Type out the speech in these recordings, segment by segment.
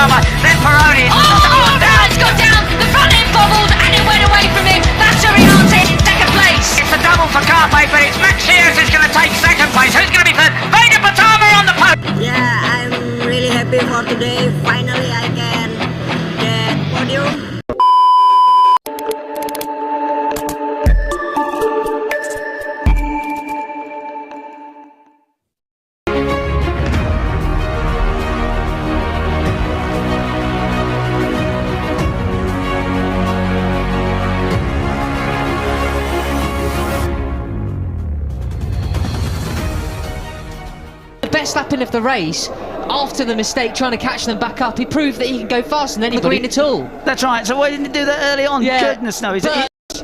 Pratama, then Peroni. It's got down, the front end bobbled, and it went away from him. That's Ariante in second place. It's a double for Carpe, but it's Max Shears who's going to take second place. Who's going to be third? Vega Pratama on the podium. Yeah, I'm really happy for today. Finally, I can get podium. Best lapping of the race, after the mistake trying to catch them back up, he proved that he can go faster than anybody at all. That's right, so why didn't he do that early on? Yeah. Goodness no,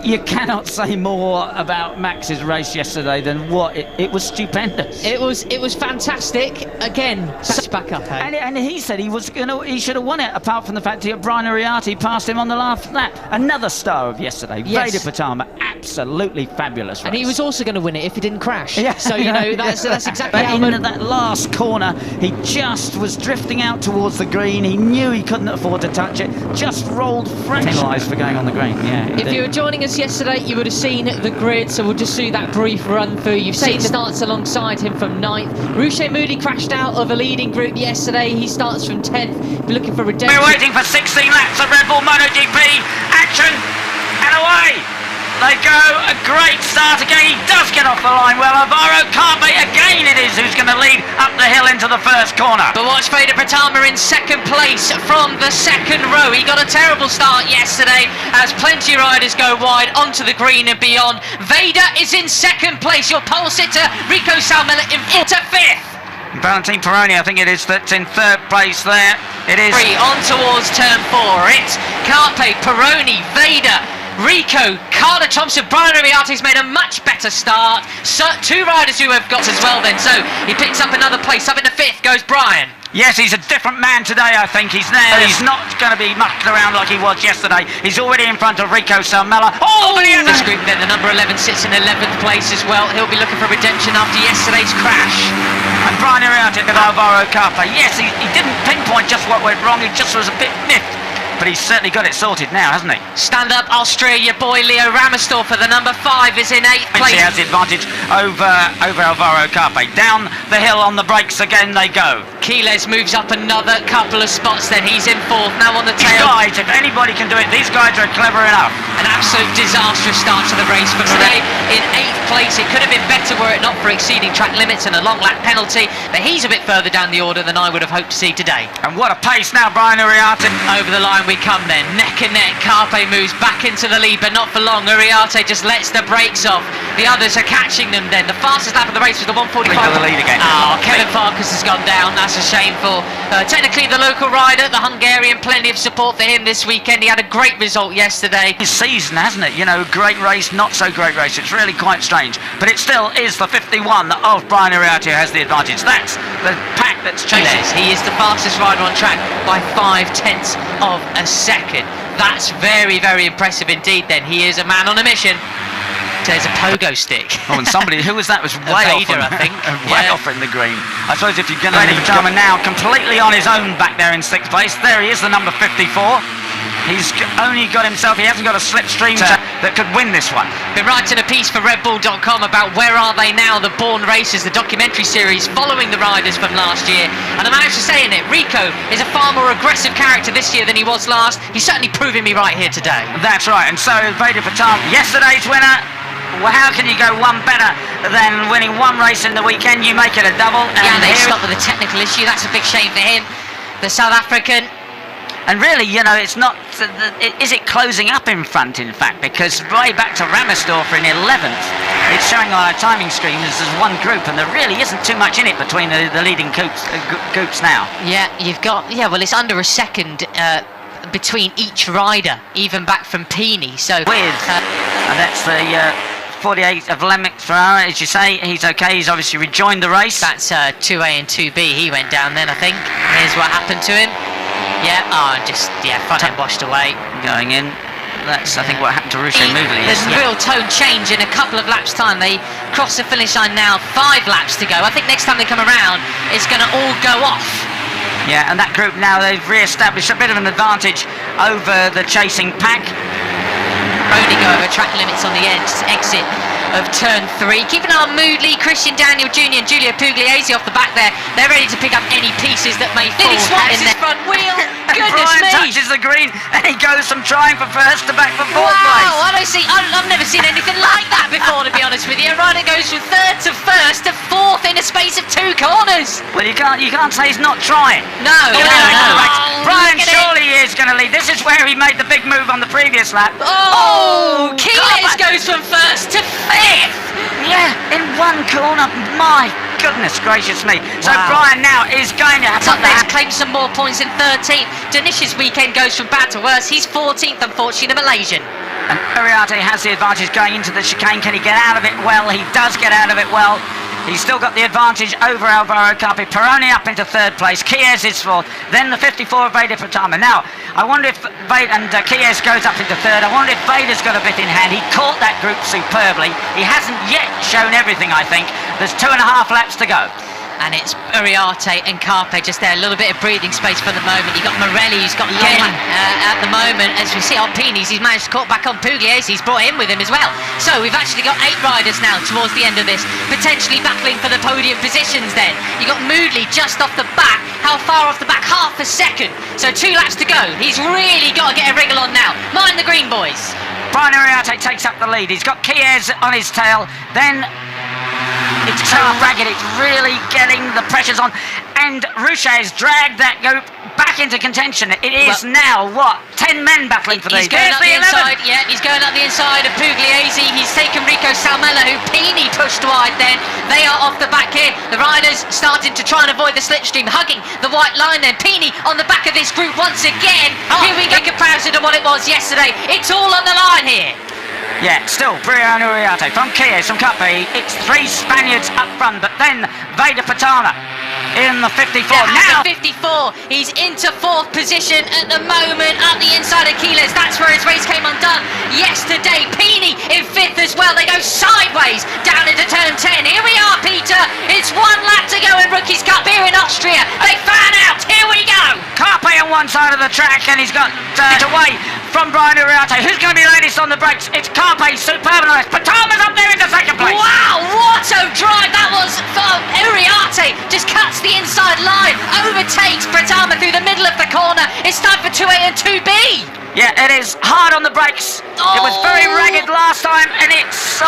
you cannot say more about Max's race yesterday than what it was stupendous. It was fantastic. Again, such back up. And he said he should have won it, apart from the fact that Brian Ariati passed him on the last lap. Another star of yesterday, Yes. Vega Pratama, absolutely fabulous race. And he was also going to win it if he didn't crash. Yeah. So that's exactly but how. in that last corner, he just was drifting out towards the green. He knew he couldn't afford to touch it. Just rolled penalised for going on the green. Yeah. If you were joining us yesterday, you would have seen the grid, so we'll just do that brief run through. You've seen starts alongside him from 9th. Rouchet Moody crashed out of a leading group yesterday. He starts from 10th. We're looking for redemption. We're waiting for 16 laps of Red Bull MotoGP action, and away they go. A great start again. He does get off the line well. Alvaro Carpe again it is who's going to lead up the hill into the first corner. But watch Vega Pratama in second place from the second row. He got a terrible start yesterday as plenty of riders go wide onto the green and beyond. Vega is in second place. Your pole sitter Rico Salmela into fifth. Valentine Peroni, I think it is, that's in third place there. It is. On towards turn 4. It's Carpe, Peroni, Vega, Rico, Kado Thompson, Brian Ariati's made a much better start. So, 2 riders who have got as well then. So he picks up another place. Up in the 5th goes Brian. Yes, he's a different man today, I think. He's there. He's not going to be mucked around like he was yesterday. He's already in front of Rico Salmela. But he has this group then, the number 11 sits in 11th place as well. He'll be looking for redemption after yesterday's crash. And Brian Ariati with Alvaro Carpe. Yes, he didn't pinpoint just what went wrong. He just was a bit miffed. But he's certainly got it sorted now, hasn't he? Stand up, Austria, your boy Leo Ramersdorfer, the number 5 is in 8th place. He has the advantage over Alvaro Carpe. Down the hill on the brakes again they go. Quiles moves up another couple of spots then. He's in 4th, now on the tail. These guys, if anybody can do it, these guys are clever enough. An absolute disastrous start to the race for today. In 8th place, it could have been better were it not for exceeding track limits and a long lap penalty. But he's a bit further down the order than I would have hoped to see today. And what a pace now, Brian Ariati. Over the line we come then, neck and neck. Carpe moves back into the lead, but not for long. Ariati just lets the brakes off. The others are catching them then. The fastest lap of the race was the 1:45. The lead again. Oh, Kevin Farkas has gone down. That's a shameful. Technically the local rider, the Hungarian, plenty of support for him this weekend. He had a great result yesterday. His season, hasn't it? You know, great race, not so great race. It's really quite strange. But it still is the 51 of Brian Ariati who has the advantage. That's the pack that's chasing. He is the fastest rider on track by 0.5 of a second. That's very, very impressive indeed then. He is a man on a mission. There's a pogo stick. Oh, and somebody, who was that? Was way Vader, off, I think. way off in the green. I suppose if you're going to Pratama now completely on his own back there in 6th place. There he is, the number 54. He's only got himself, he hasn't got a slipstream that could win this one. Been writing a piece for redbull.com about Where Are They Now, the Born Racers, the documentary series following the riders from last year. And I managed to say in it, Rico is a far more aggressive character this year than he was last. He's certainly proving me right here today. That's right, and so Vega Pratama, yesterday's winner. Well, how can you go one better than winning one race in the weekend? You make it a double. And they stopped with a technical issue. That's a big shame for him. The South African. And really, you know, it's not... Is it closing up in front, in fact? Because way back to Ramersdorfer in 11th, it's showing on our timing screen as one group, and there really isn't too much in it between the leading groups now. Yeah, you've got... Yeah, well, it's under a second between each rider, even back from Peony. So... and that's the... 48 of Lemmick Ferrara, as you say, he's okay, he's obviously rejoined the race. That's 2A and 2B, he went down then, I think. Here's what happened to him. Yeah, front end washed away. Going in. That's, I think, what happened to Rouchet Moody. There's a real tone change in a couple of laps' time. They cross the finish line now, 5 laps to go. I think next time they come around, it's going to all go off. Yeah, and that group now, they've re-established a bit of an advantage over the chasing pack. Only go over track limits on the exit of turn 3. Keeping our Moodley, Christian Daniel Jr. and Giulio Pugliese off the back there. They're ready to pick up any pieces that may fall. He swipes his front wheel. And Goodness Brian me. touches the green and he goes from trying for first to back for fourth place. Wow, I've never seen anything like that before, to be honest with you. Ryder goes from third to first to fourth in a space of 2 corners. Well, you can't say he's not trying. No. Brian Look at surely is going to lead. This is where he made the big move on the previous lap. Oh, Keyless God. goes from first to 5th. Yeah, in one corner. My goodness gracious me. So Wow. Brian now is going to have Up to next, claims some more points in 13th. Danish's weekend goes from bad to worse. He's 14th, unfortunately, the Malaysian. And Uriarte has the advantage going into the chicane. Can he get out of it well? He does get out of it well. He's still got the advantage over Alvaro Carpi. Peroni up into 3rd place. Chies is 4th. Then the 54 of Vega Pratama. Now, I wonder if Chies goes up into 3rd. I wonder if Veda's got a bit in hand. He caught that group superbly. He hasn't yet shown everything, I think. There's 2.5 laps to go. And it's Uriarte and Carpe just there, a little bit of breathing space for the moment. You've got Morelli, who's got Lenny at the moment. As we see on Pinis, he's managed to caught back on Pugliese, he's brought him with him as well. So we've actually got 8 riders now towards the end of this, potentially battling for the podium positions then. You've got Moodley just off the back. How far off the back? Half a second. So 2 laps to go. He's really got to get a wriggle on now. Mind the green, boys. Brian Uriarte takes up the lead. He's got Chies on his tail. Then it's so ragged, it's really getting the pressures on. And Rouchet has dragged that group back into contention. It is now, 10 men battling for these. He's going up the inside, he's going up the inside of Pugliese. He's taken Rico Salmella, who Pini pushed wide then. They are off the back here. The riders starting to try and avoid the slipstream, hugging the white line then. Pini on the back of this group once again. Here we go, in comparison to what it was yesterday. It's all on the line here. Yeah, still Brian Uriarte from Chies, from Capri. It's 3 Spaniards up front, but then Vega Pratama in the 54. Now 54, he's into 4th position at the moment at the inside of Keyless. That's where his race came undone yesterday. Pini in 5th as well. They go sideways down into turn 10. Here we are, Peter. It's 1 lap to go in Rookies Cup here in Austria. They fan out. Here we go. Carpe on one side of the track, and he's got away from Brian Uriarte. Who's going to be latest on the brakes? It's Carpe, superb and nice. Patama's up there into 2nd place. Wow, what a drive that was from Uriarte. Just cuts the inside line, overtakes Pratama through the middle of the corner. It's time for 2A and 2B. Yeah, it is hard on the brakes. It was very ragged last time, and it's so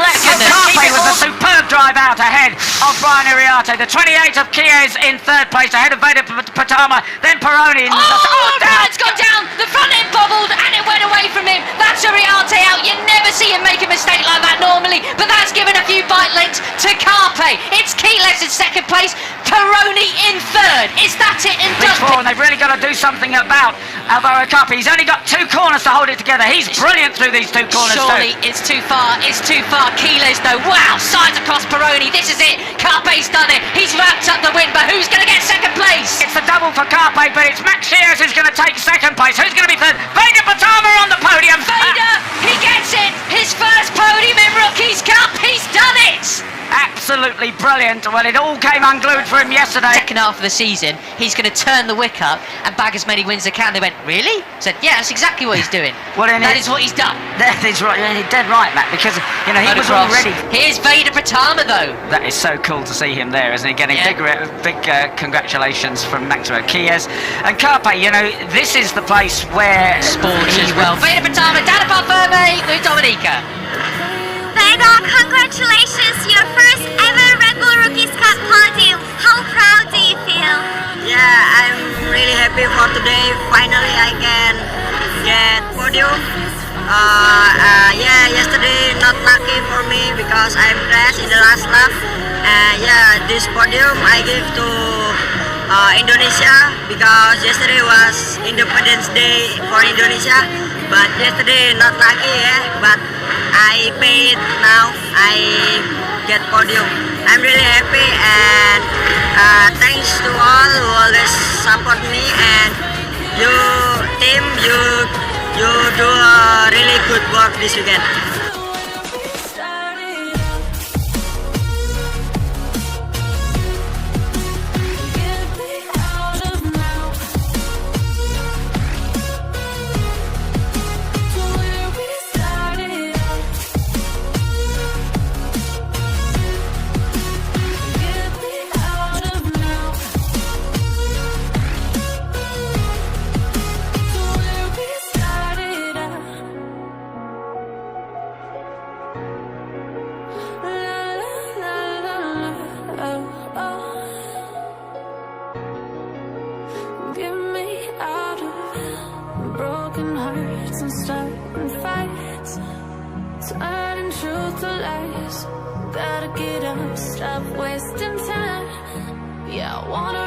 left. Carpe with a superb drive out ahead of Brian Uriarte. The 28 of Chies in 3rd place, ahead of Vega Pratama. Then Peroni. Brian's gone down. The front end bobbled, and it went away from him. That's Uriarte out. You never see him make a mistake like that normally, but that's given a few bite links to Carpe. It's Keyless in 2nd place, Peroni in 3rd. Is that it and These 4, and they've really got to do something about Alvaro Carpe. He's only got 2 corners to hold it together. He's brilliant through these 2 corners. Surely it's too far. It's too far. Keyless though. Wow, sides across Peroni. This is it. Carpe's done it. He's wrapped up the win, but who's going to get 2nd place? It's the double for Carpe, but it's Max Shears who's going to take 2nd place. Who's going to be 3rd? Vega Pratama on the podium. Vega, he gets it. His first podium in Rookies Cup. He's done it. Absolutely brilliant. Well, it all came unglued for him yesterday. Second half of the season, he's going to turn the wick up and bag as many wins as he can. They went, really? Said, yeah, that's exactly what he's doing. Well, that is what he's done. That is right. You're dead right, Matt, because he was already. Here's Vega Pratama, though. That is so cool to see him there, isn't he? Getting big congratulations from Maximo Chies and Carpe. This is the place where sports as well. Vega Pratama, Dana Parfame, Dominica. Vega, congratulations, your first ever Red Bull Rookies Cup podium. How proud do you feel? Yeah, I'm really happy for today. Finally, I can get podium. Yesterday not lucky for me because I crashed in the last lap. This podium I give to Indonesia because yesterday was Independence Day for Indonesia. But yesterday not lucky, but I paid now. I get podium. I'm really happy and thanks to all who always support me and you team. You do a really good work this weekend. Gotta get up, stop wasting time. Yeah, I wanna